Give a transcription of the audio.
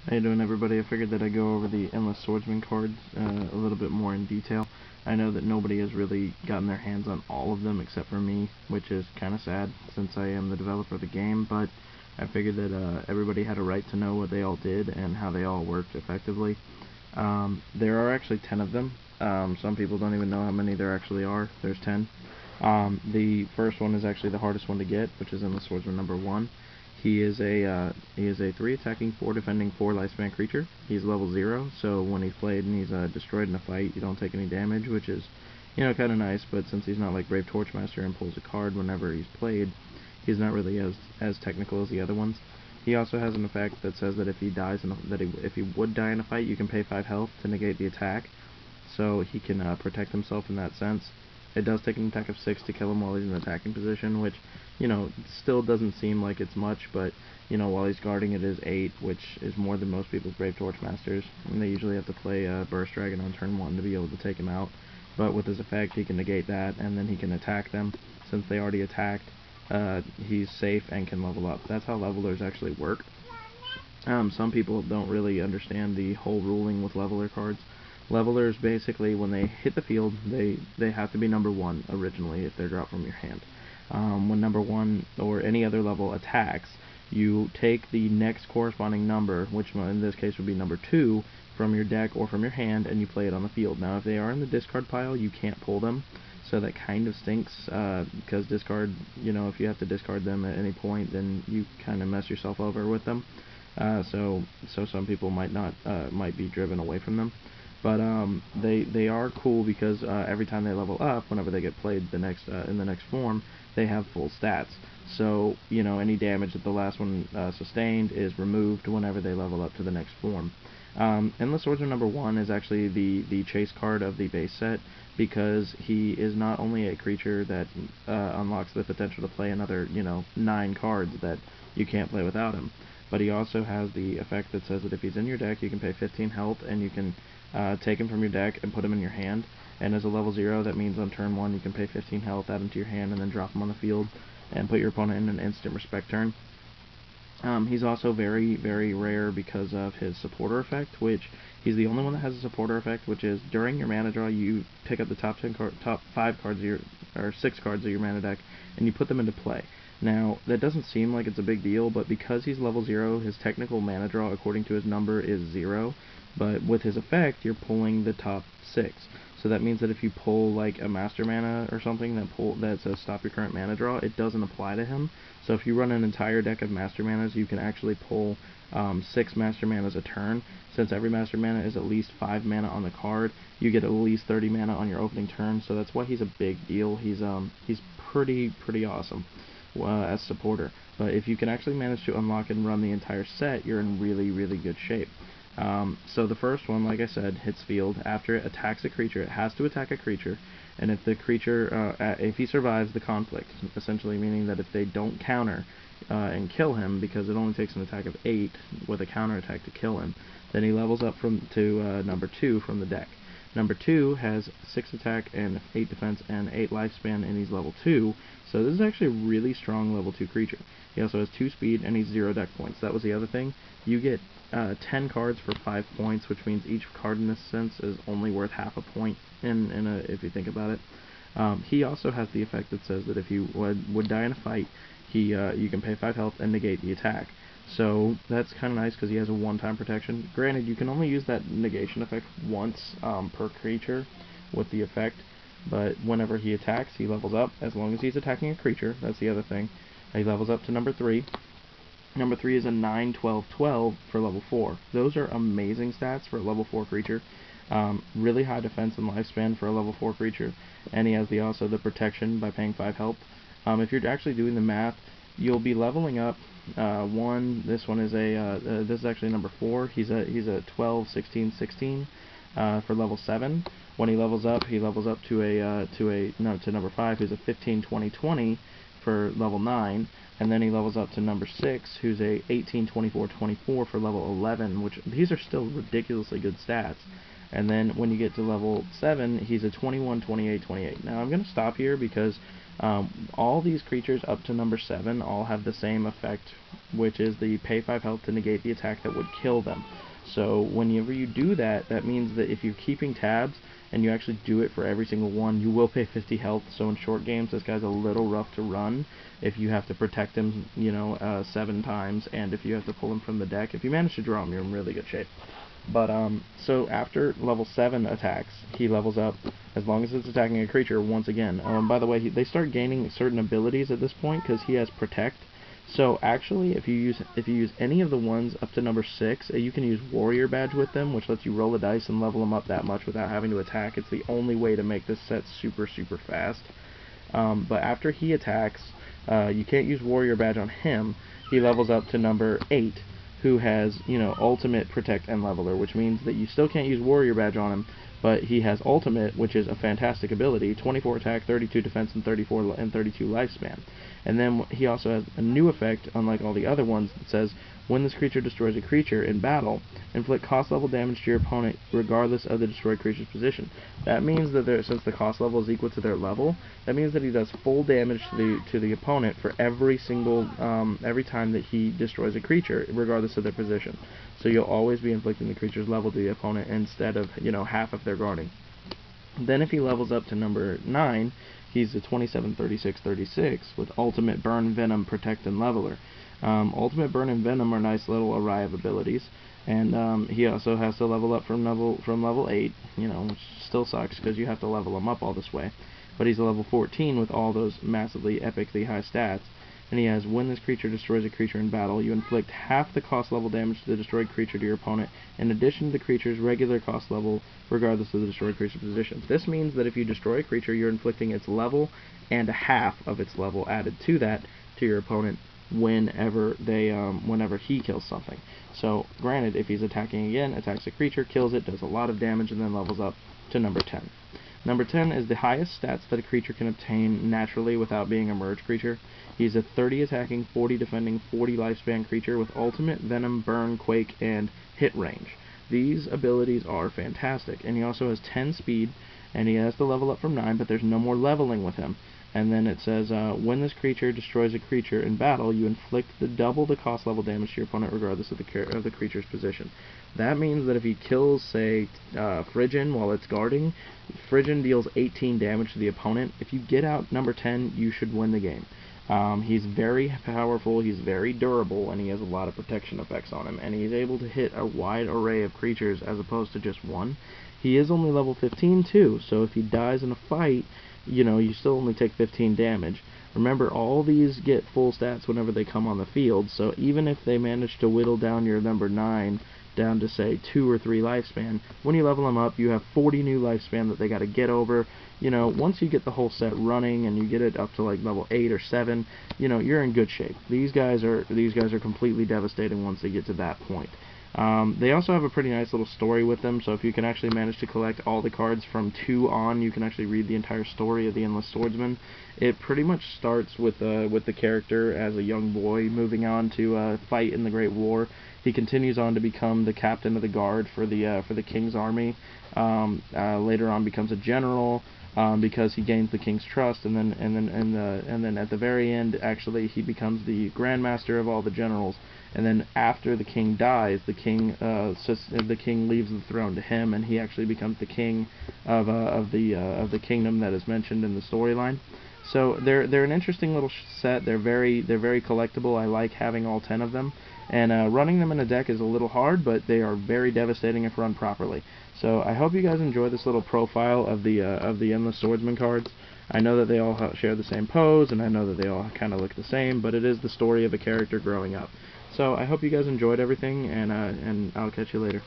How you doing, everybody? I figured that I'd go over the Endless Swordsman cards a little bit more in detail. I know that nobody has really gotten their hands on all of them except for me, which is kind of sad since I am the developer of the game, but I figured that everybody had a right to know what they all did and how they all worked effectively. There are actually 10 of them. Some people don't even know how many there actually are. There's 10. The first one is actually the hardest one to get, which is Endless Swordsman number 1. He is a 3 attacking, 4 defending, 4 lifespan creature. He's level 0, so when he's played and he's destroyed in a fight, you don't take any damage, which is, kind of nice, but since he's not like Brave Torchmaster and pulls a card whenever he's played, he's not really as technical as the other ones. He also has an effect that says that if he dies if he would die in a fight, you can pay 5 health to negate the attack, so he can protect himself in that sense. It does take an attack of 6 to kill him while he's in attacking position, which, still doesn't seem like it's much, but, while he's guarding it is 8, which is more than most people's Brave Torchmasters, and they usually have to play Burst Dragon on turn 1 to be able to take him out. But with his effect, he can negate that, and then he can attack them. Since they already attacked, he's safe and can level up. That's how levelers actually work. Some people don't really understand the whole ruling with leveler cards. Levelers, basically, when they hit the field, they have to be number 1 originally if they're dropped from your hand. When number 1 or any other level attacks, you take the next corresponding number, which in this case would be number 2, from your deck or from your hand, and you play it on the field. Now, if they are in the discard pile, you can't pull them, so that kind of stinks, because discard, if you have to discard them at any point, then you kind of mess yourself over with them. So some people might be driven away from them. But they are cool because every time they level up, whenever they get played in the next form, they have full stats. So any damage that the last one sustained is removed whenever they level up to the next form. Endless Swordsman number 1 is actually the chase card of the base set, because he is not only a creature that unlocks the potential to play another 9 cards that you can't play without him, but he also has the effect that says that if he's in your deck, you can pay 15 health, and you can take him from your deck and put him in your hand. And as a level 0, that means on turn 1 you can pay 15 health, add him to your hand, and then drop him on the field, and put your opponent in an instant respect turn. He's also very, very rare because of his supporter effect, which he's the only one that has a supporter effect, which is during your mana draw, you pick up the top 5 cards of or 6 cards of your mana deck, and you put them into play. Now, that doesn't seem like it's a big deal, but because he's level 0, his technical mana draw, according to his number, is 0, but with his effect, you're pulling the top 6. So that means that if you pull like a Master Mana or something that says stop your current mana draw, it doesn't apply to him. So if you run an entire deck of Master Manas, you can actually pull 6 Master Manas a turn. Since every Master Mana is at least 5 mana on the card, you get at least 30 mana on your opening turn. So that's why he's a big deal. He's pretty awesome as supporter. But if you can actually manage to unlock and run the entire set, you're in really, really good shape. So the first one, like I said, hits field. After it attacks a creature, it has to attack a creature, and if the creature, if he survives the conflict, essentially meaning that if they don't counter and kill him, because it only takes an attack of 8 with a counter attack to kill him, then he levels up to number 2 from the deck. Number 2 has 6 attack and 8 defense and 8 lifespan, and he's level 2, so this is actually a really strong level 2 creature. He also has 2 speed, and he's 0 deck points. That was the other thing. You get 10 cards for 5 points, which means each card in this sense is only worth half a point if you think about it. He also has the effect that says that if you would die in a fight, you can pay 5 health and negate the attack. So that's kind of nice because he has a one-time protection. Granted, you can only use that negation effect once per creature with the effect, but whenever he attacks, he levels up as long as he's attacking a creature. That's the other thing. He levels up to number 3. Number 3 is a 9, 12, 12 for level 4. Those are amazing stats for a level 4 creature. Really high defense and lifespan for a level 4 creature, and he has also the protection by paying 5 health. If you're actually doing the math, you'll be leveling up. This one is this is actually number 4. He's a 12, 16, 16 for level 7. When he levels up to number 5, who's a 15, 20, 20 for level 9, and then he levels up to number 6, who's a 18, 24, 24 for level 11, which these are still ridiculously good stats. And then when you get to level 7, he's a 21, 28, 28. Now I'm going to stop here because All these creatures up to number 7 all have the same effect, which is the pay 5 health to negate the attack that would kill them. So whenever you do that, that means that if you're keeping tabs and you actually do it for every single one, you will pay 50 health. So in short games, this guy's a little rough to run if you have to protect him, 7 times, and if you have to pull him from the deck. If you manage to draw him, you're in really good shape. But so after level 7 attacks, he levels up as long as it's attacking a creature once again. By the way, they start gaining certain abilities at this point because he has Protect. So actually, if you use any of the ones up to number 6, you can use Warrior Badge with them, which lets you roll a dice and level them up that much without having to attack. It's the only way to make this set super fast. But after he attacks, you can't use Warrior Badge on him. He levels up to number 8, who has, Ultimate, Protect, and Leveler, which means that you still can't use Warrior Badge on him, but he has Ultimate, which is a fantastic ability, 24 attack, 32 defense, and 32 lifespan. And then he also has a new effect, unlike all the other ones, that says, when this creature destroys a creature in battle, inflict cost level damage to your opponent regardless of the destroyed creature's position. That means that since the cost level is equal to their level, that means that he does full damage to the opponent for every time that he destroys a creature, regardless of their position. So you'll always be inflicting the creature's level to the opponent instead of, half of their guarding. Then if he levels up to number 9, he's a 27, 36, 36 with Ultimate, Burn, Venom, Protect, and Leveler. Ultimate, Burn, and Venom are nice little array of abilities, and he also has to level up from level 8, which still sucks because you have to level him up all this way. But he's a level 14 with all those massively, epically high stats. And he has, when this creature destroys a creature in battle, you inflict half the cost level damage to the destroyed creature to your opponent, in addition to the creature's regular cost level, regardless of the destroyed creature's position. This means that if you destroy a creature, you're inflicting its level and a half of its level added to that to your opponent whenever he kills something. So, granted, if he's attacking again, attacks a creature, kills it, does a lot of damage, and then levels up to number 10. Number 10 is the highest stats that a creature can obtain naturally without being a merge creature. He's a 30 attacking, 40 defending, 40 lifespan creature with Ultimate, Venom, Burn, Quake, and Hit range. These abilities are fantastic, and he also has 10 speed, and he has to level up from 9, but there's no more leveling with him. And then it says, when this creature destroys a creature in battle, you inflict double the cost level damage to your opponent regardless of the creature's position. That means that if he kills, say, Phrygian while it's guarding, Phrygian deals 18 damage to the opponent. If you get out number 10, you should win the game. He's very powerful, he's very durable, and he has a lot of protection effects on him, and he's able to hit a wide array of creatures as opposed to just one. He is only level 15 too, so if he dies in a fight, you still only take 15 damage. Remember, all these get full stats whenever they come on the field, so even if they manage to whittle down your number 9 down to, say, 2 or 3 lifespan, when you level them up, you have 40 new lifespan that they got to get over. Once you get the whole set running and you get it up to like level 8 or 7, you're in good shape. These guys are completely devastating once they get to that point. They also have a pretty nice little story with them, so if you can actually manage to collect all the cards from 2 on, you can actually read the entire story of the Endless Swordsman. It pretty much starts with the character as a young boy moving on to fight in the Great War. He continues on to become the captain of the guard for the king's army. Later on becomes a general because he gains the king's trust, and then at the very end, actually, he becomes the grandmaster of all the generals. And then after the king dies, the king leaves the throne to him, and he actually becomes the king of the kingdom that is mentioned in the storyline. So they're an interesting little set. They're very collectible. I like having all 10 of them, and running them in a deck is a little hard, but they are very devastating if run properly. So I hope you guys enjoy this little profile of the Endless Swordsman cards. I know that they all share the same pose, and I know that they all kind of look the same, but it is the story of a character growing up. So I hope you guys enjoyed everything, and I'll catch you later.